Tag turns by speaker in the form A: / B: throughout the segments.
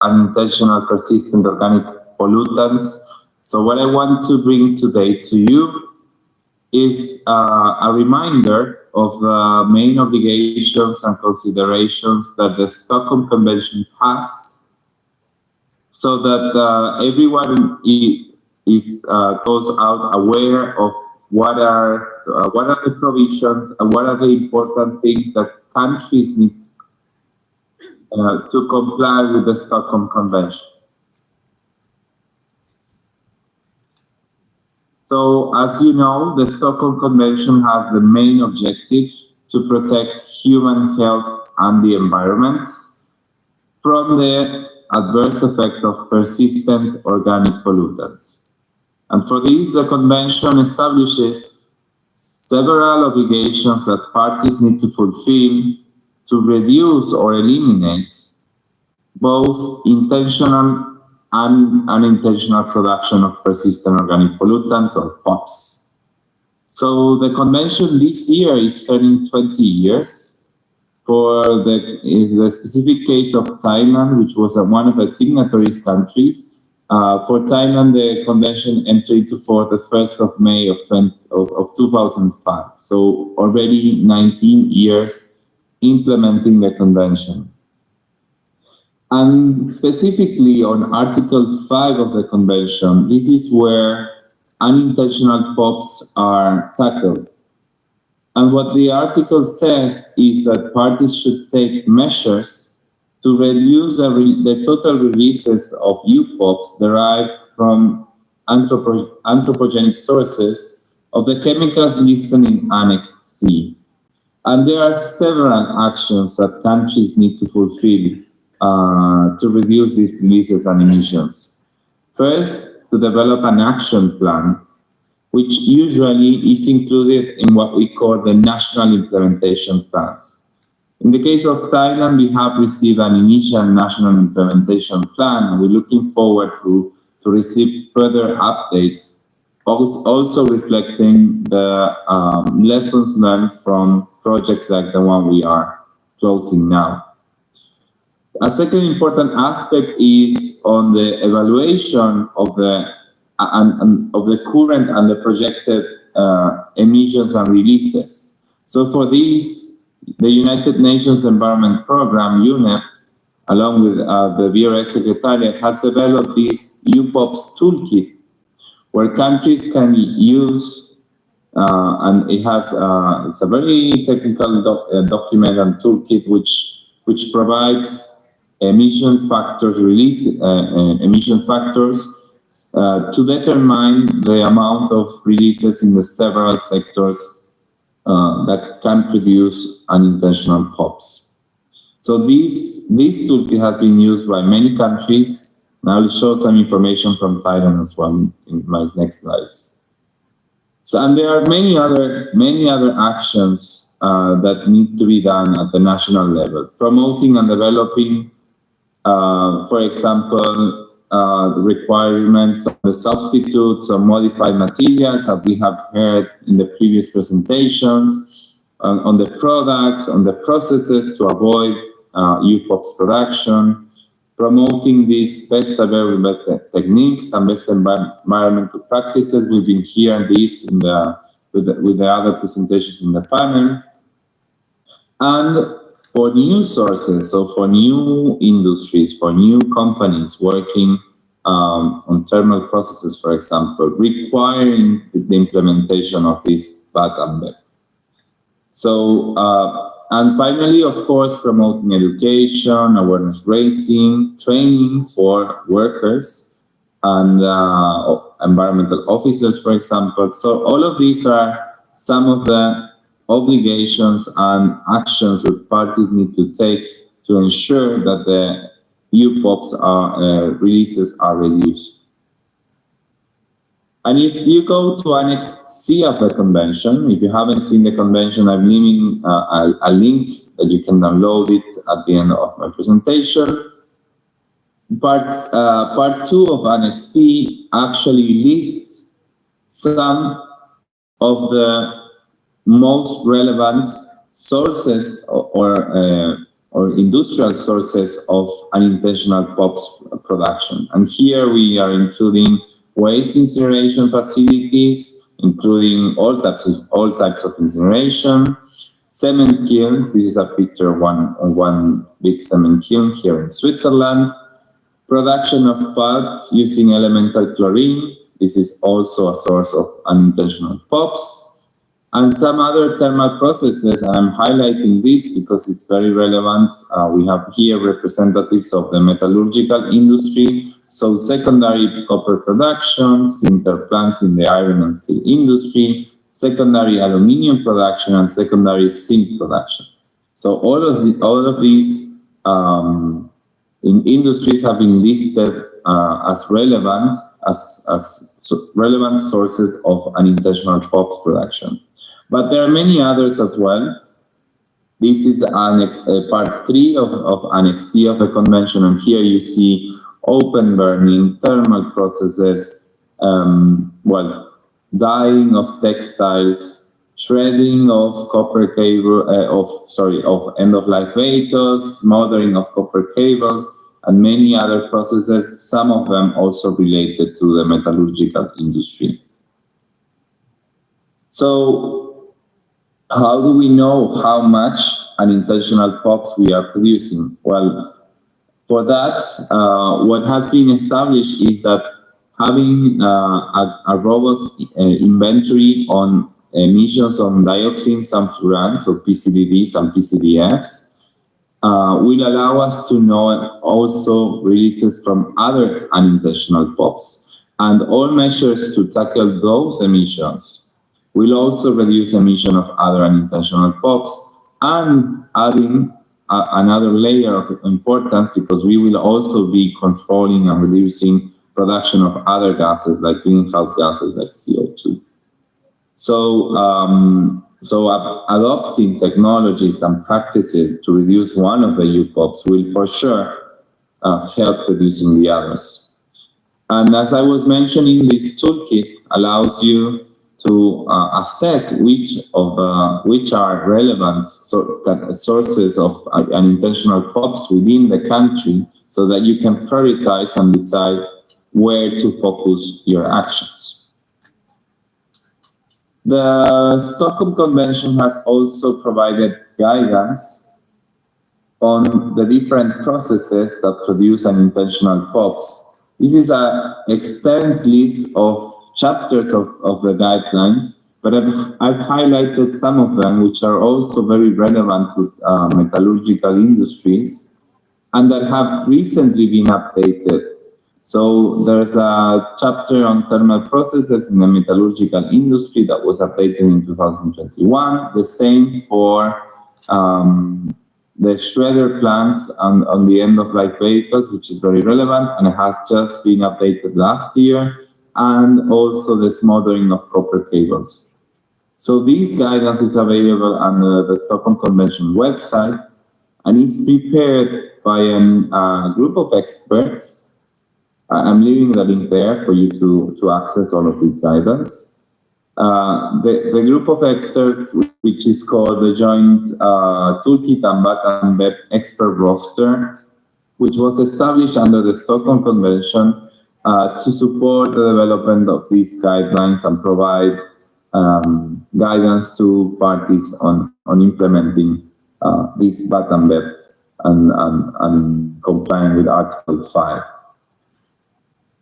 A: unintentional persistent organic pollutants. So what I want to bring today to you is a reminder of the main obligations and considerations that the Stockholm Convention has, so that everyone is goes out aware of what are the provisions and what are the important things that countries need to comply with the Stockholm Convention. So, as you know, the Stockholm Convention has the main objective to protect human health and the environment from the adverse effect of persistent organic pollutants. And for this, the Convention establishes several obligations that parties need to fulfill to reduce or eliminate both intentional and unintentional production of persistent organic pollutants, or POPs. So the convention this year is turning 20 years. For the specific case of Thailand, which was one of the signatories countries, for Thailand, the convention entered into force the 1st of May of 2005. So already 19 years implementing the convention. And specifically on Article 5 of the Convention, this is where unintentional POPs are tackled. And what the article says is that parties should take measures to reduce the total releases of UPOPs derived from anthropogenic sources of the chemicals listed in Annex C. And there are several actions that countries need to fulfill to reduce these releases and emissions. First, to develop an action plan, which usually is included in what we call the national implementation plans. In the case of Thailand, we have received an initial national implementation plan, and we're looking forward to receive further updates, also reflecting the lessons learned from projects like the one we are closing now. A second important aspect is on the evaluation of the current and the projected emissions and releases. So for these, the United Nations Environment Program, UNEP, along with the VRS Secretariat, has developed this UPOPs toolkit, where countries can use, and it has it's a very technical document and toolkit which provides emission factors to determine the amount of releases in the several sectors that can produce unintentional POPs. So this toolkit has been used by many countries, and I will show some information from Thailand as well in my next slides. So, and there are many other actions that need to be done at the national level, promoting and developing, for example, requirements of the substitutes of modified materials, as we have heard in the previous presentations, on the products, on the processes to avoid UPOPs production, promoting these best available techniques and best environmental practices. We've been hearing this with the other presentations in the panel. And for new sources, so for new industries, for new companies working on thermal processes, for example, requiring the implementation of this back-end. So, and finally, of course, promoting education, awareness raising, training for workers and environmental officers, for example. So all of these are some of the obligations and actions that parties need to take to ensure that the UPOPs releases are reduced. And if you go to Annex C of the Convention, if you haven't seen the Convention, I'm leaving a link that you can download it at the end of my presentation. Part 2 of Annex C actually lists some of the most relevant sources or or industrial sources of unintentional POPs production. And here we are including waste incineration facilities, including all types of incineration, cement kilns. This is a picture of one big cement kiln here in Switzerland. Production of pulp using elemental chlorine. This is also a source of unintentional POPs. And some other thermal processes, and I'm highlighting this because it's very relevant. We have here representatives of the metallurgical industry, so secondary copper production, sinter plants in the iron and steel industry, secondary aluminium production, and secondary zinc production. So all of these in industries have been listed as relevant relevant sources of unintentional POPs production. But there are many others as well. This is part 3 of Annex C of the Convention, and here you see open burning, thermal processes, dyeing of textiles, shredding of copper cable, of end-of-life vehicles, smothering of copper cables, and many other processes, some of them also related to the metallurgical industry. So, how do we know how much unintentional POPs we are producing? Well, for that, what has been established is that having a robust inventory on emissions on dioxins and furans, so PCBs and PCBFs, will allow us to know also releases from other unintentional POPs. And all measures to tackle those emissions will also reduce emission of other unintentional POPs, and adding another layer of importance because we will also be controlling and reducing production of other gases like greenhouse gases like CO2. So, adopting technologies and practices to reduce one of the UPOPs will for sure help reducing the others. And as I was mentioning, this toolkit allows you to assess which are relevant sources of unintentional POPs within the country so that you can prioritize and decide where to focus your actions. The Stockholm Convention has also provided guidance on the different processes that produce unintentional POPs. This is an extensive list of chapters of the guidelines, but I've highlighted some of them which are also very relevant to metallurgical industries and that have recently been updated. So there's a chapter on thermal processes in the metallurgical industry that was updated in 2021. The same for the shredder plants on the end-of-life vehicles, which is very relevant, and it has just been updated last year, and also the smothering of copper cables. So this guidance is available on the Stockholm Convention website, and it's prepared by a group of experts. I'm leaving the link there for you to access all of this guidance. The group of experts, which is called the Joint Toolkit and Button Web Expert Roster, which was established under the Stockholm Convention to support the development of these guidelines and provide guidance to parties on implementing this button web and complying with Article 5.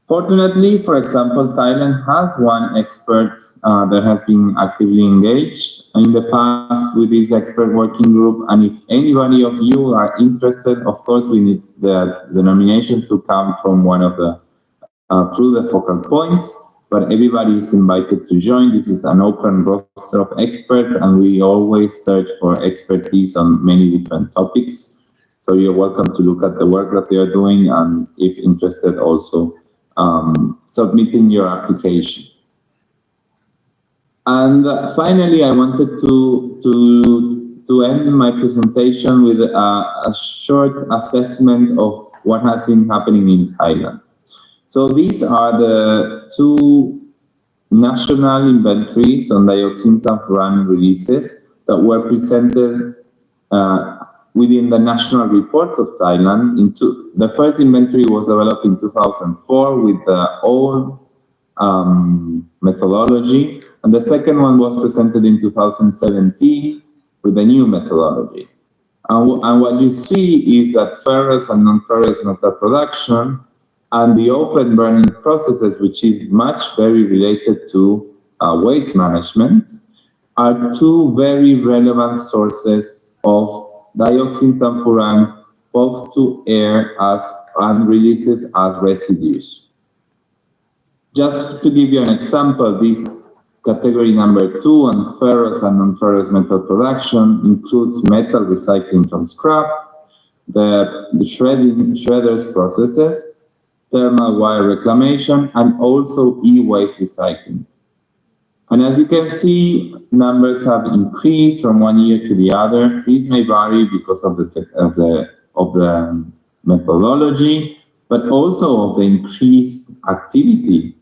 A: Fortunately, for example, Thailand has one expert that has been actively engaged in the past with this expert working group. And if anybody of you are interested, of course, we need the nomination to come from one of the through the focal points, but everybody is invited to join. This is an open roster of experts, and we always search for expertise on many different topics. So you're welcome to look at the work that they are doing, and if interested, also submitting your application. And finally, I wanted to end my presentation with a short assessment of what has been happening in Thailand. So these are the two national inventories on dioxins and furan releases that were presented within the national report of Thailand. The first inventory was developed in 2004 with the old methodology, and the second one was presented in 2017 with the new methodology. And what you see is that ferrous and non-ferrous metal production and the open burning processes, which is very related to waste management, are two very relevant sources of dioxin sulfuran, both to air and releases as residues. Just to give you an example, this category number 2 on ferrous and non-ferrous metal production includes metal recycling from scrap, the shredders processes, thermal wire reclamation, and also e-waste recycling. And as you can see, numbers have increased from one year to the other. These may vary because of the methodology, but also of the increased activity.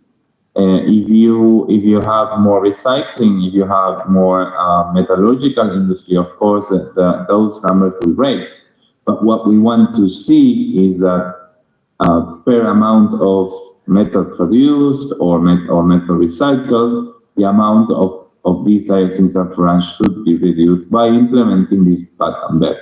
A: If you have more recycling, if you have more metallurgical industry, of course, those numbers will raise. But what we want to see is that per amount of metal produced or metal recycled, the amount of these dioxin sulfuran should be reduced by implementing this pattern better.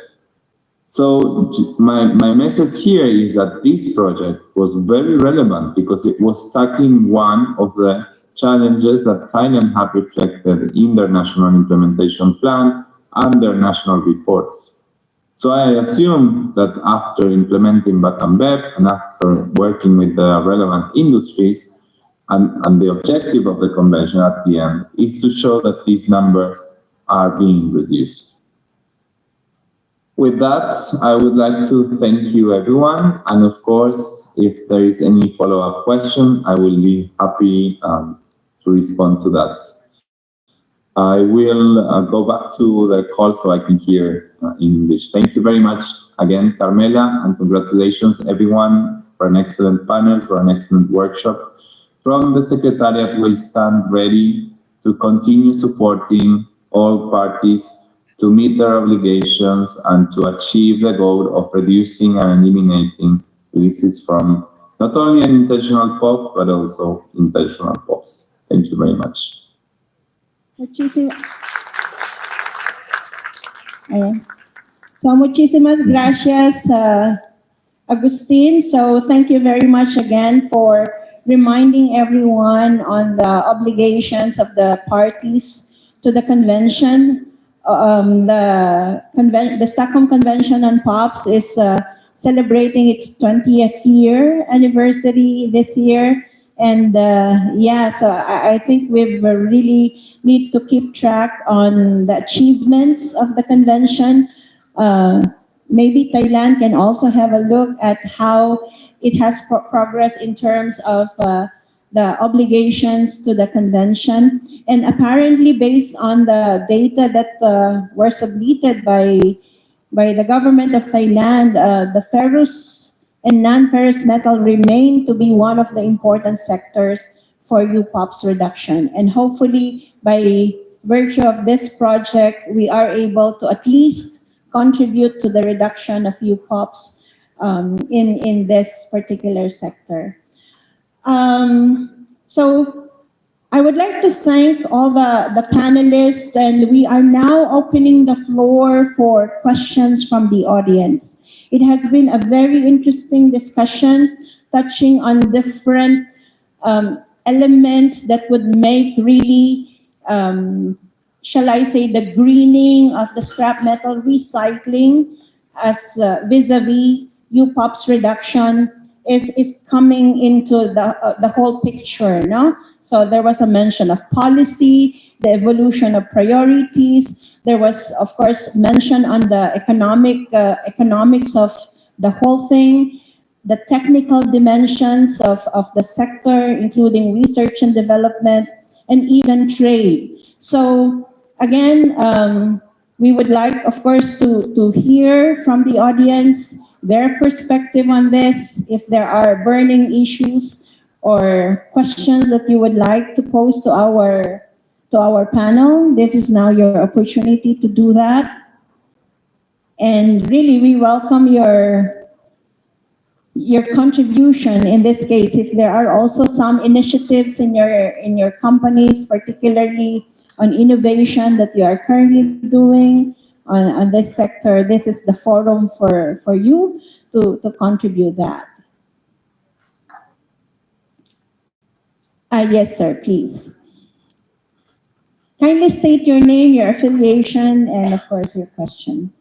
A: So my message here is that this project was very relevant because it was tackling one of the challenges that Thailand had reflected in their national implementation plan and their national reports. So I assume that after implementing BAT&BEP and after working with the relevant industries, and the objective of the convention at the end is to show that these numbers are being reduced. With that, I would like to thank you everyone, and of course, if there is any follow-up question, I will be happy to respond to that. I will go back to the call so I can hear in English. Thank you very much again, Carmela, and congratulations everyone for an excellent panel, for an excellent workshop. From the Secretariat, we stand ready to continue supporting all parties to meet their obligations and to achieve the goal of reducing and eliminating releases from not only unintentional POPs, but also intentional POPs. Thank you very much.
B: Muchísimas gracias, Agustin. So thank you very much again for reminding everyone on the obligations of the parties to the convention. The Stockholm Convention on POPs is celebrating its 20th year anniversary this year. And so I think we really need to keep track on the achievements of the convention. Maybe Thailand can also have a look at how it has progress in terms of the obligations to the convention. And apparently, based on the data that were submitted by the government of Thailand, the ferrous and non-ferrous metal remain to be one of the important sectors for UPOPs reduction. And hopefully, by virtue of this project, we are able to at least contribute to the reduction of UPOPs in this particular sector. So I would like to thank all the panelists, and we are now opening the floor for questions from the audience. It has been a very interesting discussion touching on different elements that would make really, shall I say, the greening of the scrap metal recycling as vis-a-vis UPOPs reduction is coming into the whole picture, no? So there was a mention of policy, the evolution of priorities. There was, of course, mention on the economics of the whole thing, the technical dimensions of the sector, including research and development, and even trade. So again, we would like, of course, to hear from the audience their perspective on this, if there are burning issues or questions that you would like to pose to our panel. This is now your opportunity to do that. And really, we welcome your contribution in this case. If there are also some initiatives in your companies, particularly on innovation that you are currently doing on this sector, this is the forum for you to contribute that. Yes, sir, please. Kindly state your name, your affiliation, and of course your question.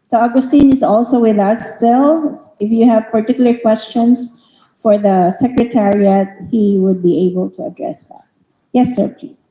B: So Agustin is also with us still. If you have particular questions for the Secretariat, he would be able to address that. Yes, sir, please.